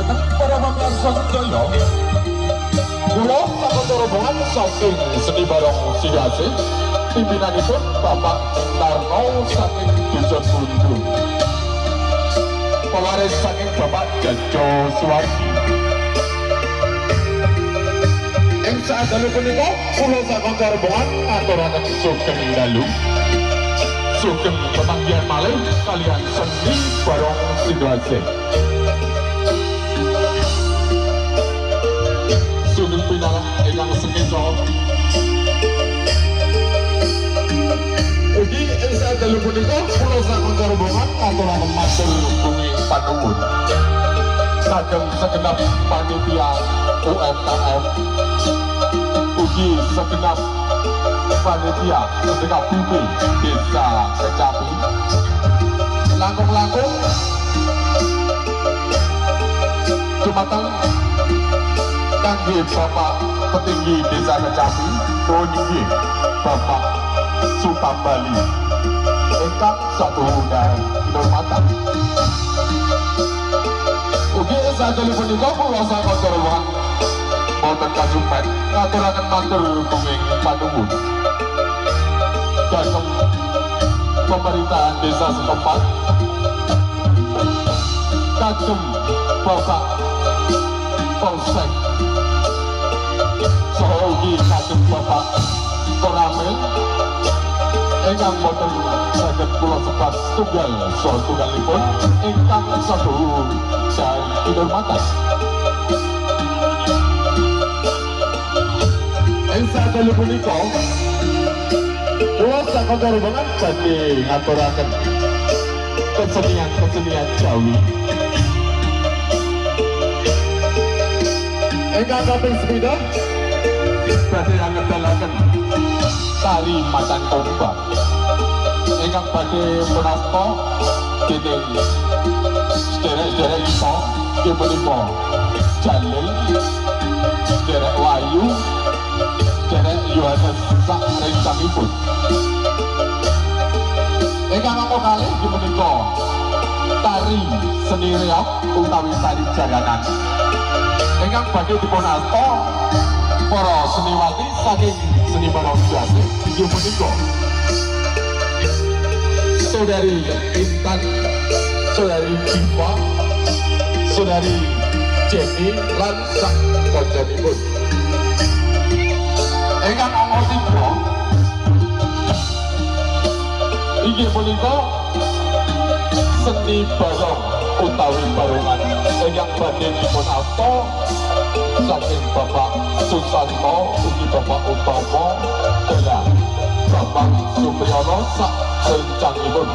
dumateng para pamirsa sedaya. Kula sakoco rombongan saking Seni Barong Sidoarjo pimpinanipun Bapak Tarno saking Dusun Bundu. Pewaris saking Bapak Jajo Suwardi. Ing sadaya punika kula sakoco rombongan ngaturaken sugeng dalu. Sugeng pemanggihan malih kalian Seni Barong Sidoarjo. Sugeng pinalah ingkang sekeca. Ugi ing sadaya punika kula sakoco rombongan ngaturaken matur bumi panuwun saking segenap panitia UMKM. Ugi segenap panitia segenap bumi desa Kecapi langkung-langkung dumateng kangge Bapak petinggi desa Kecapi nuwun inggih Bapak Sutambali ingkang satuhungan kinurmatan. Ugi sadaya punika kula sakoco rombongan wonten kasumpet ngaturaken matur bumi panuwun dhateng pemerintahan desa setempat kagem Bapak Polsek saha ugi kagem Bapak Koramil ingkang boten saged kula sebat tunggal saha tunggalipun ingkang satuhun dan kinurmatan. Ing sadaya punika kula sakoco rombongan badhe ngaturaken kesenian Jawi ingkang kaping 9 badhe ngedalaken tari macan tombak ingkang badhe menasta dening sederek-sederek kita inggih punika Jalil, sederek Wayu, sederek Yohanes sak rencangipun. Ingkang angka kalih inggih punika tari seni reog utawi tari jaranan ingkang badhe dipunasta para seniwati saking Seni Barong Sidoarjo inggih punika Saudari Intan, Saudari Diva, Saudari Jenny lan sak kancanipun. Ingkang angka 3 inggih punika Seni Barong utawi barongan ingkang badhe dipunasta saking Bapak Susanto ugi Bapak Utama dalam Bapak Supriyono sak rencangipun.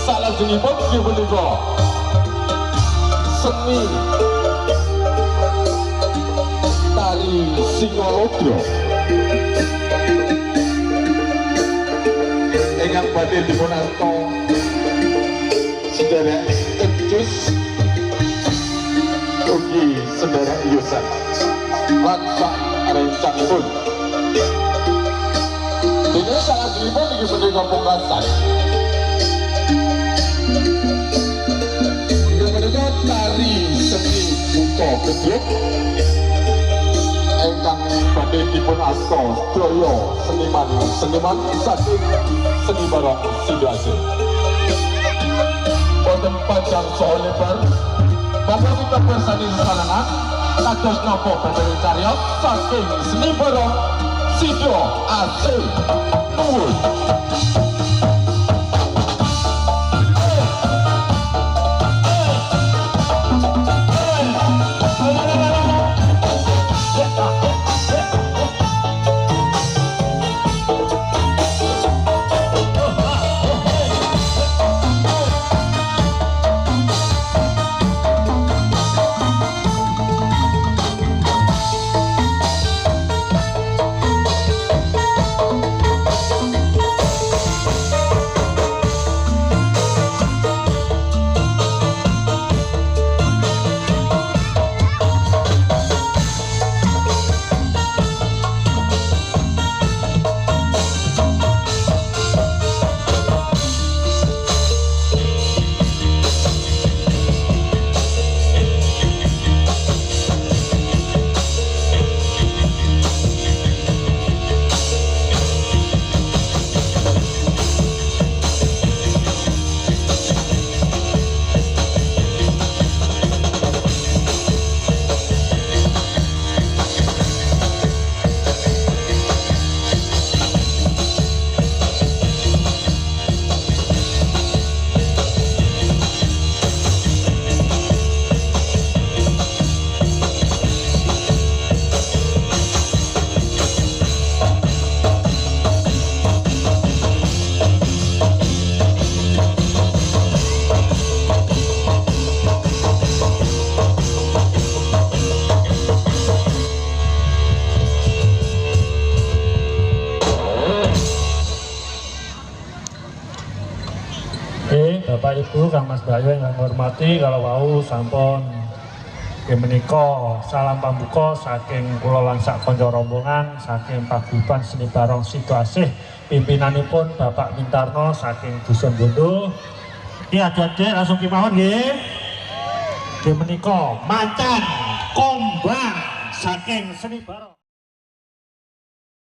Salajengipun inggih punika seni tari Singolodro ingkang badhe dipunasta sederek Kecus ugi sederek Yusan lan sak rencangipun. Dene salajengipun inggih punika pungkasan inggih punika tari seni Buka Bedruk ingkang badhe dipunasta sedaya seniman saking Seni Barong Sidoarjo. Wonten panjang saha lebar Bapak kita bersani sesarengan kados napa badhe cariyos saking Seni Barong Sidoarjo. Nuwun. Bapak Ibu, Kang Mas Bayu yang hormati, kalau wau sampun menika salam pambuka saking kula lan sak kanca rombongan saking Paguyuban Seni Barong Sidoasih pimpinanipun Bapak Mintarno saking Dusun Bondo. Iki adik-adik langsung kemawon nggih. Menika mancan kombang saking Seni Barong.